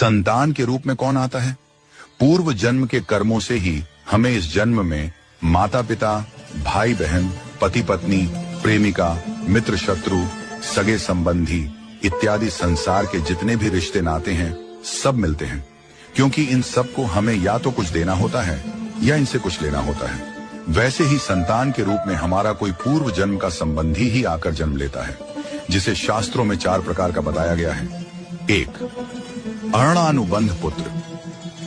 संतान के रूप में कौन आता है? पूर्व जन्म के कर्मों से ही हमें इस जन्म में माता पिता, भाई बहन, पति पत्नी, प्रेमिका, मित्र शत्रु, सगे संबंधी इत्यादि संसार के जितने भी रिश्ते नाते हैं सब मिलते हैं, क्योंकि इन सबको हमें या तो कुछ देना होता है या इनसे कुछ लेना होता है। वैसे ही संतान के रूप में हमारा कोई पूर्व जन्म का संबंधी ही आकर जन्म लेता है, जिसे शास्त्रों में 4 प्रकार का बताया गया है। 1. अरणानुबंध पुत्र।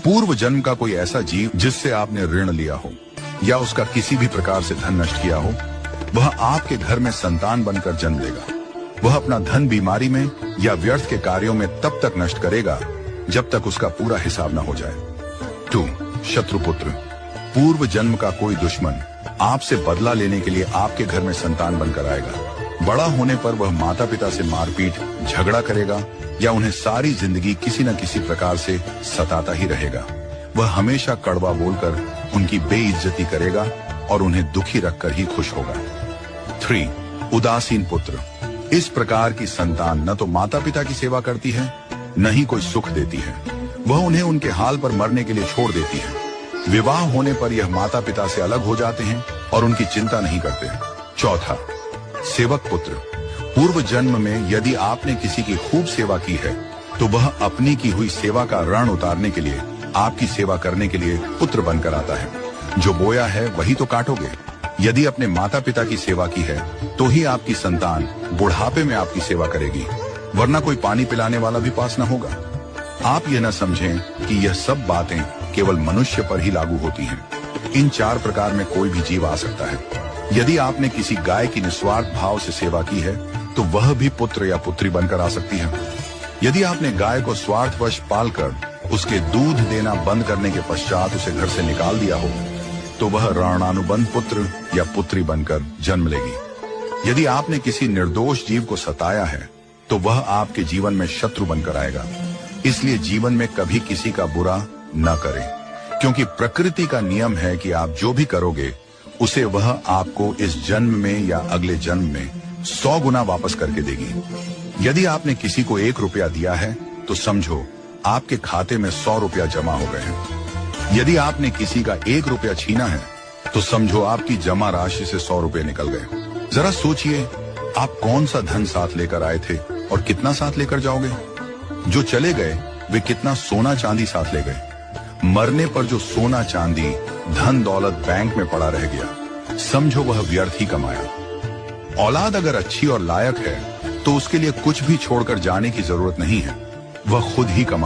पूर्व जन्म का कोई ऐसा जीव जिससे आपने ऋण लिया हो या उसका किसी भी प्रकार से धन नष्ट किया हो, वह आपके घर में संतान बनकर जन्म लेगा। वह अपना धन बीमारी में या व्यर्थ के कार्यों में तब तक नष्ट करेगा जब तक उसका पूरा हिसाब न हो जाए। 2. शत्रुपुत्र। पूर्व जन्म का कोई दुश्मन आपसे बदला लेने के लिए आपके घर में संतान बनकर आएगा। बड़ा होने पर वह माता पिता से मारपीट, झगड़ा करेगा या उन्हें सारी जिंदगी किसी न किसी प्रकार से सताता ही रहेगा। वह हमेशा कड़वा बोलकर उनकी बेइज्जती करेगा और उन्हें दुखी रखकर ही खुश होगा। 3. उदासीन पुत्र। इस प्रकार की संतान न तो माता पिता की सेवा करती है, न ही कोई सुख देती है। वह उन्हें उनके हाल पर मरने के लिए छोड़ देती है। विवाह होने पर यह माता पिता से अलग हो जाते हैं और उनकी चिंता नहीं करते। 4. सेवक पुत्र। पूर्व जन्म में यदि आपने किसी की खूब सेवा की है तो वह अपनी की हुई सेवा का ऋण उतारने के लिए आपकी सेवा करने के लिए पुत्र बनकर आता है। जो बोया है वही तो काटोगे। यदि अपने माता पिता की सेवा की है तो ही आपकी संतान बुढ़ापे में आपकी सेवा करेगी, वरना कोई पानी पिलाने वाला भी पास न होगा। आप यह न समझें कि यह सब बातें केवल मनुष्य पर ही लागू होती हैं। इन 4 प्रकार में कोई भी जीव आ सकता है। यदि आपने किसी गाय की निस्वार्थ भाव से सेवा की है तो वह भी पुत्र या पुत्री बनकर आ सकती है। यदि आपने गाय को स्वार्थवश पालकर उसके दूध देना बंद करने के पश्चात उसे घर से निकाल दिया हो तो वह ऋणानुबंध पुत्र या पुत्री बनकर जन्म लेगी। यदि आपने किसी निर्दोष जीव को सताया है तो वह आपके जीवन में शत्रु बनकर आएगा। इसलिए जीवन में कभी किसी का बुरा न करें, क्योंकि प्रकृति का नियम है कि आप जो भी करोगे उसे वह आपको इस जन्म में या अगले जन्म में 100 गुना वापस करके देगी। यदि आपने किसी को 1 रुपया दिया है तो समझो आपके खाते में 100 रुपया जमा हो गए हैं। यदि आपने किसी का 1 रुपया छीना है तो समझो आपकी जमा राशि से 100 रुपये निकल गए। जरा सोचिए, आप कौन सा धन साथ लेकर आए थे और कितना साथ लेकर जाओगे? जो चले गए वे कितना सोना चांदी साथ ले गए? मरने पर जो सोना चांदी धन दौलत बैंक में पड़ा रह गया, समझो वह व्यर्थ ही कमाया। औलाद अगर अच्छी और लायक है तो उसके लिए कुछ भी छोड़कर जाने की जरूरत नहीं है, वह खुद ही कमा